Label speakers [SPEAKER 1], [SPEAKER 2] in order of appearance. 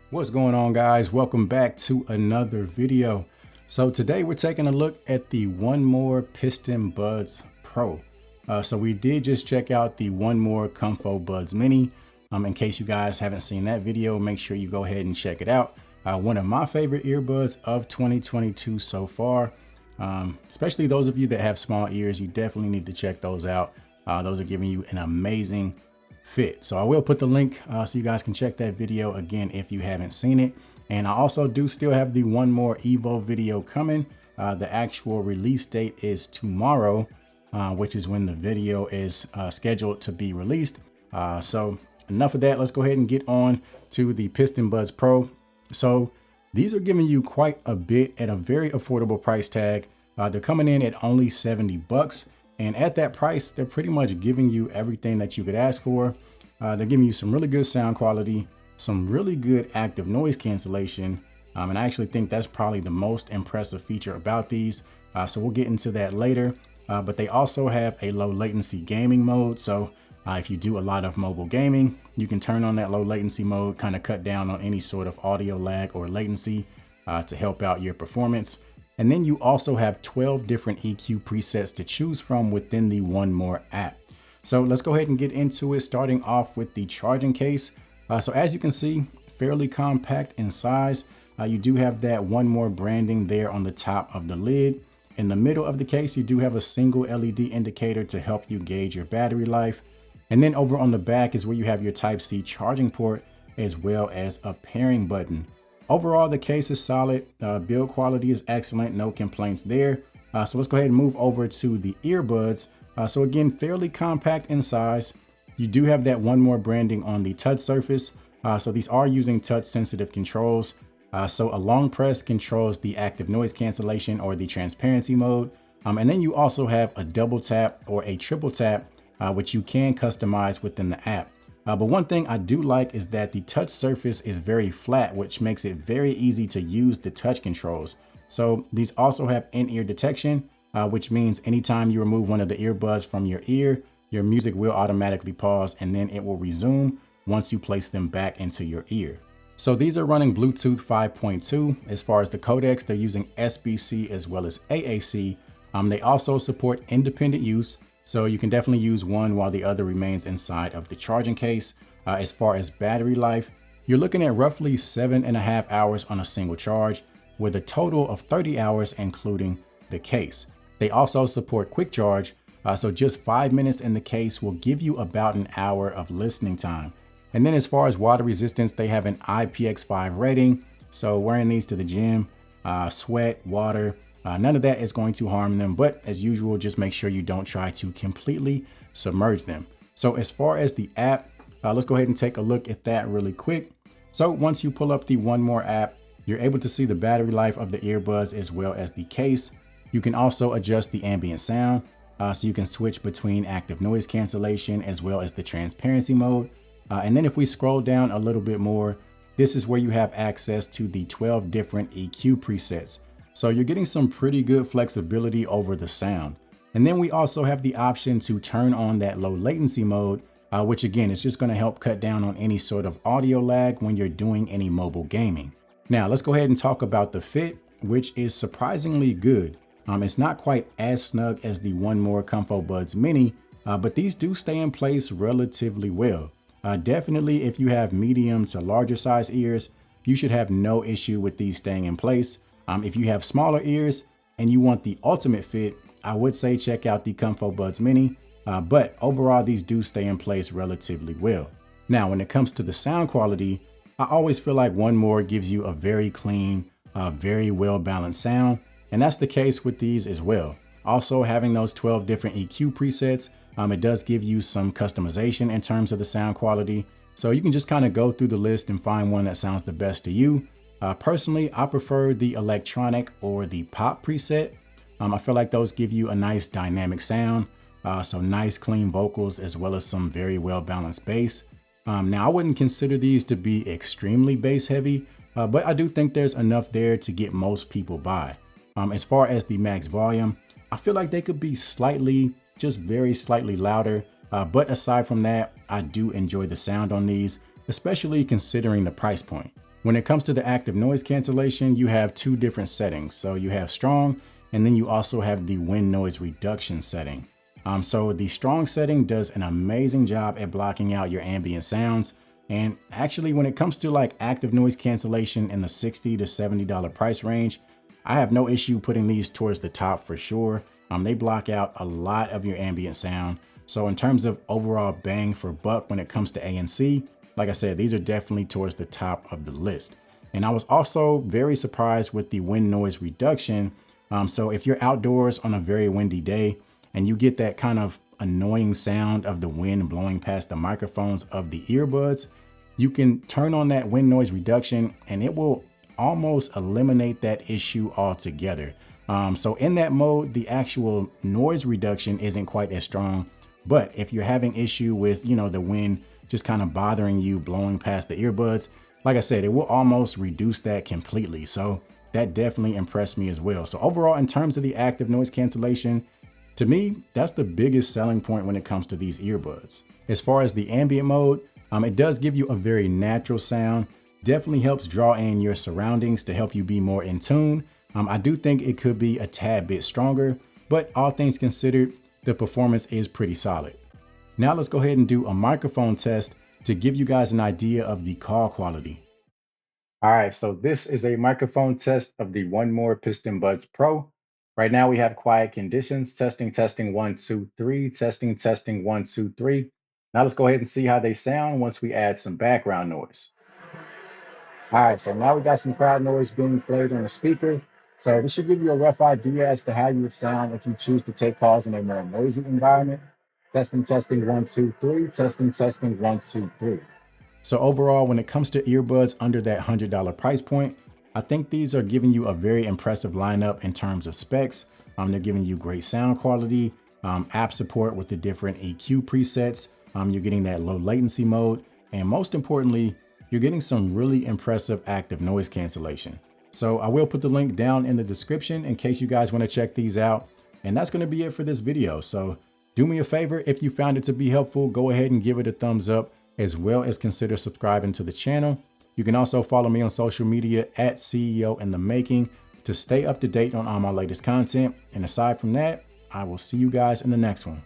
[SPEAKER 1] What's going on, guys? Welcome back to another video. So today we're taking a look at the 1MORE Pistonbuds Pro. So we did just check out the 1MORE Comfo Buds Mini. In case you guys haven't seen that video, make sure you go ahead and check it out. One of my favorite earbuds of 2022 so far. Especially those of you that have small ears, you definitely need to check those out. Those are giving you an amazing fit. So I will put the link so you guys can check that video again if you haven't seen it. And I also do still have the 1MORE Evo video coming. The actual release date is tomorrow, which is when the video is scheduled to be released. So enough of that. Let's go ahead and get on to the Pistonbuds Pro. So these are giving you quite a bit at a very affordable price tag. They're coming in at only 70 bucks. And at that price, they're pretty much giving you everything that you could ask for. They're giving you some really good sound quality, some really good active noise cancellation. And I actually think that's probably the most impressive feature about these. So we'll get into that later. But they also have a low latency gaming mode. So if you do a lot of mobile gaming, you can turn on that low latency mode, kind of cut down on any sort of audio lag or latency to help out your performance. And then you also have 12 different EQ presets to choose from within the 1MORE app. So let's go ahead and get into it, starting off with the charging case. So as you can see, fairly compact in size. You do have that 1MORE branding there on the top of the lid. In the middle of the case, you do have a single LED indicator to help you gauge your battery life. And then over on the back is where you have your Type-C charging port, as well as a pairing button. Overall, the case is solid. Build quality is excellent. No complaints there. So let's go ahead and move over to the earbuds. So again, fairly compact in size. You do have that 1MORE branding on the touch surface. So these are using touch sensitive controls. So a long press controls the active noise cancellation or the transparency mode. And then you also have a double tap or a triple tap, which you can customize within the app. But one thing I do like is that the touch surface is very flat, which makes it very easy to use the touch controls. So these also have in-ear detection, which means anytime you remove one of the earbuds from your ear, your music will automatically pause and then it will resume once you place them back into your ear. So these are running Bluetooth 5.2. As far as the codecs, they're using SBC as well as AAC. They also support independent use. So you can definitely use one while the other remains inside of the charging case. As far as battery life, you're looking at roughly 7.5 hours on a single charge with a total of 30 hours, including the case. They also support quick charge. So just 5 minutes in the case will give you about an hour of listening time. And then as far as water resistance, they have an IPX5 rating. So wearing these to the gym, sweat, water, none of that is going to harm them, but as usual, just make sure you don't try to completely submerge them. So as far as the app, let's go ahead and take a look at that really quick. So once you pull up the 1MORE app, you're able to see the battery life of the earbuds as well as the case. You can also adjust the ambient sound, so you can switch between active noise cancellation as well as the transparency mode. And then if we scroll down a little bit more, this is where you have access to the 12 different EQ presets. So you're getting some pretty good flexibility over the sound. And then we also have the option to turn on that low latency mode, which again, is just going to help cut down on any sort of audio lag when you're doing any mobile gaming. Now let's go ahead and talk about the fit, which is surprisingly good. It's not quite as snug as the 1MORE Comfo Buds Mini, but these do stay in place relatively well. Definitely if you have medium to larger size ears, you should have no issue with these staying in place. If you have smaller ears and you want the ultimate fit, I would say check out the Comfo Buds Mini, but overall these do stay in place relatively well. Now, when it comes to the sound quality, I always feel like 1MORE gives you a very clean, very well balanced sound, and that's the case with these as well. Also, having those 12 different EQ presets, it does give you some customization in terms of the sound quality. So you can just kind of go through the list and find one that sounds the best to you. Personally, I prefer the electronic or the pop preset. I feel like those give you a nice dynamic sound, so nice clean vocals as well as some very well balanced bass. Now I wouldn't consider these to be extremely bass heavy, but I do think there's enough there to get most people by. As far as the max volume, I feel like they could be slightly, just very slightly louder. But aside from that, I do enjoy the sound on these, especially considering the price point. When it comes to the active noise cancellation, you have two different settings. So you have strong, and then you also have the wind noise reduction setting. So the strong setting does an amazing job at blocking out your ambient sounds. And actually, when it comes to like active noise cancellation in the $60 to $70 price range, I have no issue putting these towards the top for sure. They block out a lot of your ambient sound. So in terms of overall bang for buck when it comes to ANC, like I said, these are definitely towards the top of the list. And I was also very surprised with the wind noise reduction. So if you're outdoors on a very windy day and you get that kind of annoying sound of the wind blowing past the microphones of the earbuds, you can turn on that wind noise reduction and it will almost eliminate that issue altogether. So in that mode, the actual noise reduction isn't quite as strong. But if you're having issue with, the wind just kind of bothering you, blowing past the earbuds, like I said, it will almost reduce that completely. So that definitely impressed me as well. So overall, in terms of the active noise cancellation, to me, that's the biggest selling point when it comes to these earbuds. As far as the ambient mode, it does give you a very natural sound, definitely helps draw in your surroundings to help you be more in tune. I do think it could be a tad bit stronger, but all things considered, the performance is pretty solid. Now let's go ahead and do a microphone test to give you guys an idea of the call quality. All right, so this is a microphone test of the 1MORE Pistonbuds Pro. Right now we have quiet conditions, testing, 1, 2, 3, testing, 1, 2, 3. Now let's go ahead and see how they sound once we add some background noise. All right, so now we got some crowd noise being played on the speaker. So this should give you a rough idea as to how you would sound if you choose to take calls in a more noisy environment. Testing, 1, 2, 3, testing, 1, 2, 3. So overall, when it comes to earbuds under that $100 price point, I think these are giving you a very impressive lineup in terms of specs. They're giving you great sound quality, app support with the different EQ presets. You're getting that low latency mode. And most importantly, you're getting some really impressive active noise cancellation. So I will put the link down in the description in case you guys want to check these out. And that's going to be it for this video. So do me a favor, if you found it to be helpful, go ahead and give it a thumbs up, as well as consider subscribing to the channel. You can also follow me on social media at CEO in the Making to stay up to date on all my latest content. And aside from that, I will see you guys in the next one.